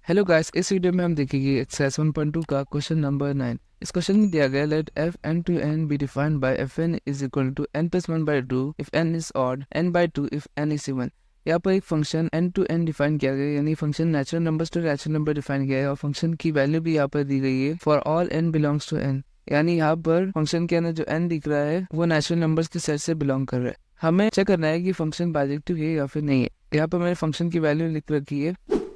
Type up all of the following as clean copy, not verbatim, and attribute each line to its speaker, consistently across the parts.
Speaker 1: Hello guys, इस video में हम देखेंगे एक्सरसाइज 1.2 का क्वेश्चन नंबर 9। इस क्वेश्चन में दिया गया let F N to N be defined by F N is equal to N plus one by two if N is odd, N by two if N is even. यहाँ पर एक function N to N define किया गया, यानी function natural numbers to natural number define किया है और function की वैल्यू भी यहाँ पर दी गई है for all N belongs to N. यानी यहाँ पर फंक्शन के अंदर जो एन दिख रहा है वो नेचुरल नंबर्स के सेट से बिलोंग कर रहा है। हमें चेक करना है कि फंक्शन बाइजेक्टिव है या फिर नहीं है। यहाँ पर मैंने फंक्शन की वैल्यू लिख रखी है।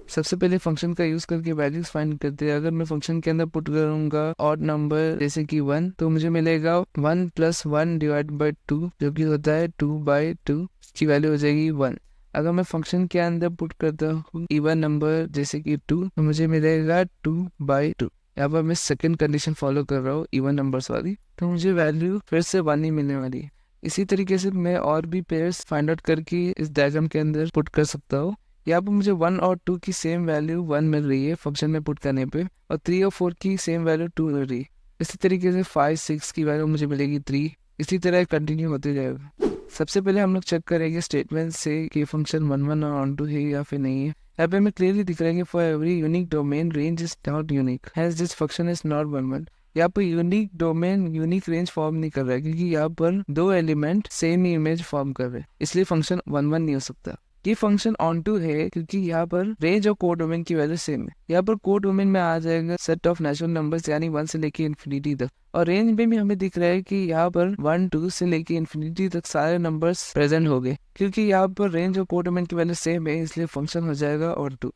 Speaker 1: सबसे पहले फंक्शन का यूज करके वैल्यूज फाइंड करते हैं। अगर मैं फंक्शन के अंदर पुट करूंगा ऑड नंबर जैसे कि 1, तो मुझे मिलेगा 1 प्लस 1 डिवाइड बाई 2 जो कि होता है 2 बाई 2, इसकी वैल्यू हो जाएगी 1। अगर मैं फंक्शन के अंदर पुट करता हूँ इवन नंबर जैसे कि 2, तो मुझे मिलेगा 2 बाई 2। यहाँ पर मैं सेकेंड कंडीशन फॉलो कर रहा हूँ इवन नंबर्स वाली, तो मुझे वैल्यू फिर से 1 ही मिलने वाली है। इसी तरीके से मैं और भी पेयर्स फाइंड आउट करके इस डायग्राम के अंदर पुट कर सकता हूँ। यहाँ पर मुझे 1 और 2 की सेम वैल्यू 1 मिल रही है फंक्शन में पुट करने पे, और 3 और 4 की सेम वैल्यू 2 मिल रही है। इसी तरीके से 5, 6 की वैल्यू मुझे मिलेगी 3। इसी तरह कंटिन्यू होते जाएगा। सबसे पहले हम लोग चेक करेंगे स्टेटमेंट से कि फंक्शन 1 1 और ऑन टू है या फिर नहीं है। यहाँ पे हमें क्लियरली दिख रहा है कि for every unique domain range is not unique, hence this function is not 1 1। यहाँ पर unique domain unique range form नहीं कर रहा है, क्योंकि यहाँ पर दो एलिमेंट सेम ही इमेज फॉर्म कर रहे हैं, इसलिए फंक्शन 1 1 नहीं हो सकता। ये फंक्शन ऑन टू है क्योंकि यहाँ पर रेंज और कोड डोमेन की वैल्यू सेम है। यहाँ पर कोड डोमेन में आ जाएगा सेट ऑफ नेचुरल नंबर्स, यानी 1 से लेके इन्फिनिटी तक, और रेंज में भी हमें दिख रहा है कि यहाँ पर 1 2 से लेके इन्फिनिटी तक सारे नंबर्स प्रेजेंट हो गए। क्योंकि यहाँ पर रेंज और कोड डोमेन की वैल्यू सेम है, इसलिए फंक्शन हो जाएगा और 2।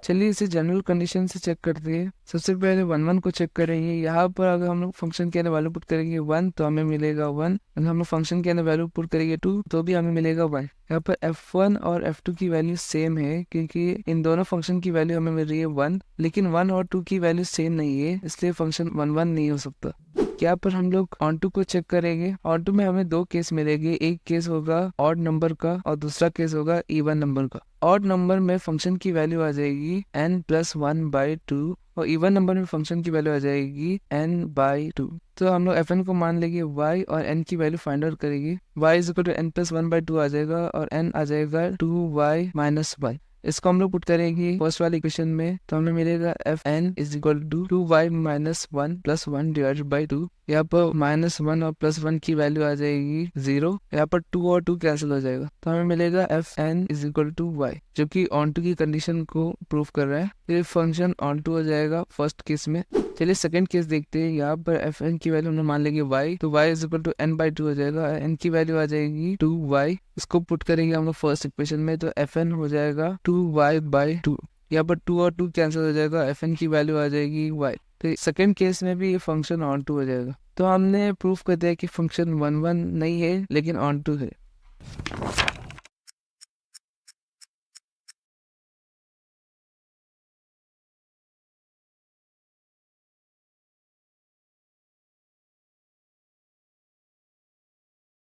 Speaker 1: चलिए इसे जनरल कंडीशन से चेक करते हैं। सबसे पहले 1 1 को चेक करेंगे। यहाँ पर अगर हम लोग फंक्शन के अंदर वैल्यू पुट करेंगे 1 तो हमें मिलेगा 1। अगर हम लोग फंक्शन के अंदर वैल्यू पुट करेंगे 2 तो भी हमें मिलेगा 1। यहाँ पर f1 और f2 की वैल्यू सेम है, क्योंकि इन दोनों फंक्शन की वैल्यू हमें मिल रही है 1, लेकिन 1 और 2 की वैल्यू सेम नहीं है, इसलिए फंक्शन 1 1 नहीं हो सकता। यहाँ पर हम लोग ऑन टू को चेक करेंगे। ऑन टू में हमें दो केस मिलेंगे, एक केस होगा ऑड नंबर का और दूसरा केस होगा इवन नंबर का। ऑड नंबर में फंक्शन की वैल्यू आ जाएगी n प्लस 1 बाई 2, और इवन नंबर में फंक्शन की वैल्यू आ जाएगी n बाई 2। तो हम लोग fn को मान लेंगे y और n की वैल्यू फाइंड आउट करेंगे। y is equal to n plus 1 by 2 आ जाएगा और n आ जाएगा 2y माइनस 1। इसको हम लोग पुट करेंगे फर्स्ट वाले इक्वेशन में, तो हमें मिलेगा fn is equal to 2y minus 1 plus 1 divided by 2। यहाँ पर माइनस 1 और प्लस 1 की वैल्यू आ जाएगी 0। यहाँ पर 2 और 2 कैंसिल हो जाएगा, तो हमें मिलेगा fn is equal to y, जो कि ऑन टू की कंडीशन को प्रूव कर रहा है। ये फंक्शन ऑन टू हो जाएगा फर्स्ट केस में। चलिए सेकंड केस देखते हैं। यहाँ पर fn की वैल्यू हम मान लेंगे y, तो y is equal to n by 2 हो जाएगा। n की वैल्यू आ जाएगी 2y। इसको पुट करेंगे हम लोग फर्स्ट इक्वेशन में, तो fn हो जाएगा 2y बाई 2। यहाँ पर 2 और 2 कैंसिल हो जाएगा, fn की वैल्यू आ जाएगी y। तो सेकंड केस में भी ये फंक्शन ऑन टू हो जाएगा। तो हमने प्रूफ कर दिया कि फंक्शन 1 1 नहीं है लेकिन ऑन टू है।